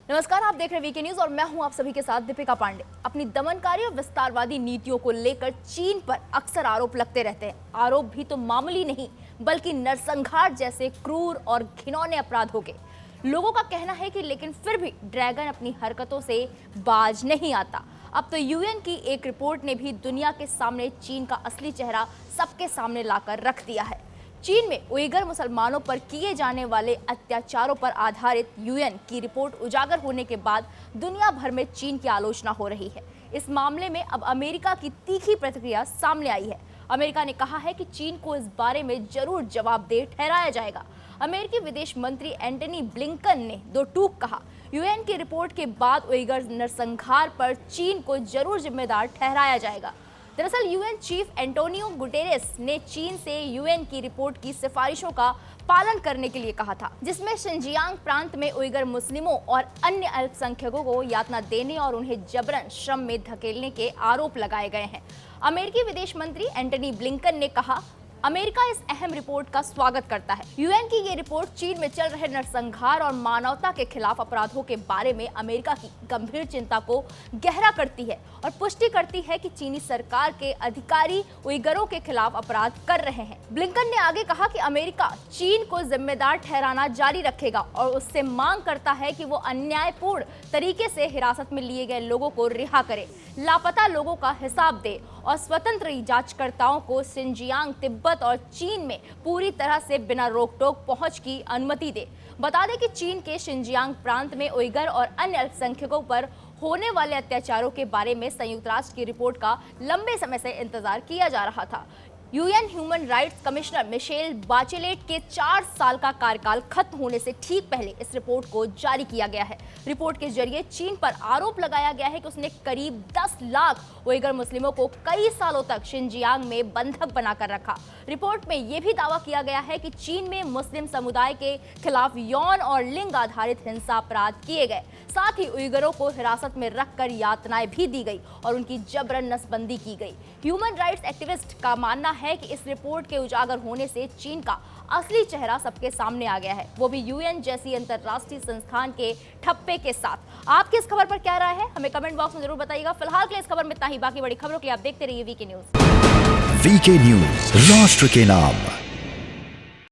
नमस्कार, आप देख रहे हैं वीके न्यूज और मैं हूं आप सभी के साथ दीपिका पांडे। अपनी दमनकारी और विस्तारवादी नीतियों को लेकर चीन पर अक्सर आरोप लगते रहते हैं। आरोप भी तो मामूली नहीं बल्कि नरसंहार जैसे क्रूर और घिनौने अपराधों के। लोगों का कहना है कि लेकिन फिर भी ड्रैगन अपनी हरकतों से बाज नहीं आता। अब तो यूएन की एक रिपोर्ट ने भी दुनिया के सामने चीन का असली चेहरा सबके सामने लाकर रख दिया है। चीन में उइगर मुसलमानों पर किए जाने वाले अत्याचारों पर आधारित यूएन की रिपोर्ट उजागर होने के बाद दुनिया भर में चीन की आलोचना हो रही है। इस मामले में अब अमेरिका की तीखी प्रतिक्रिया सामने आई है। अमेरिका ने कहा है कि चीन को इस बारे में जरूर जवाबदेह ठहराया जाएगा। अमेरिकी विदेश मंत्री एंटनी ब्लिंकन ने दो टूक कहा, यूएन की रिपोर्ट के बाद उइगर नरसंहार पर चीन को जरूर जिम्मेदार ठहराया जाएगा। दरअसल यूएन चीफ एंटोनियो गुटेरेस ने चीन से यूएन की रिपोर्ट की सिफारिशों का पालन करने के लिए कहा था, जिसमें शिनजियांग प्रांत में उइगर मुस्लिमों और अन्य अल्पसंख्यकों को यातना देने और उन्हें जबरन श्रम में धकेलने के आरोप लगाए गए हैं। अमेरिकी विदेश मंत्री एंटनी ब्लिंकन ने कहा, अमेरिका इस अहम रिपोर्ट का स्वागत करता है। यूएन की ये रिपोर्ट चीन में चल रहे नरसंहार और मानवता के खिलाफ अपराधों के बारे में अमेरिका की गंभीर चिंता को गहरा करती है और पुष्टि करती है कि चीनी सरकार के अधिकारी उइगरों के खिलाफ अपराध कर रहे हैं। ब्लिंकन ने आगे कहा कि अमेरिका चीन को जिम्मेदार ठहराना जारी रखेगा और उससे मांग करता है कि वो अन्यायपूर्ण तरीके से हिरासत में लिए गए लोगों को रिहा करे, लापता लोगों का हिसाब दे और स्वतंत्र जांचकर्ताओं को शिनजियांग, तिब्बत और चीन में पूरी तरह से बिना रोक टोक पहुंच की अनुमति दे। बता दें कि चीन के शिनजियांग प्रांत में उइगर और अन्य अल्पसंख्यकों पर होने वाले अत्याचारों के बारे में संयुक्त राष्ट्र की रिपोर्ट का लंबे समय से इंतजार किया जा रहा था। UN human rights commissioner Michelle Bachelet के 4 साल का कार्यकाल खत्म होने से ठीक पहले इस रिपोर्ट को जारी किया गया है। रिपोर्ट के जरिए चीन पर आरोप लगाया गया है कि उसने करीब 10 लाख उइगर मुस्लिमों को कई सालों तक शिनजियांग में बंधक बनाकर रखा। रिपोर्ट में यह भी दावा किया गया है कि चीन में मुस्लिम समुदाय के खिलाफ यौन और लिंग आधारित हिंसा अपराध किए गए। साथ ही उइगरों को हिरासत में रखकर यातनाएं भी दी गई और उनकी जबरन नसबंदी की गई। ह्यूमन राइट्स एक्टिविस्ट का मानना है कि इस रिपोर्ट के उजागर होने से चीन का असली चेहरा सबके सामने आ गया है, वो भी यूएन जैसी अंतर्राष्ट्रीय संस्थान के ठप्पे के साथ। आपकी इस खबर पर क्या राय है, हमें कमेंट बॉक्स में जरूर बताइएगा। फिलहाल के लिए इस खबर में इतना ही। बाकी बड़ी खबरों के लिए आप देखते रहिए वीके न्यूज। वीके न्यूज, राष्ट्र के नाम।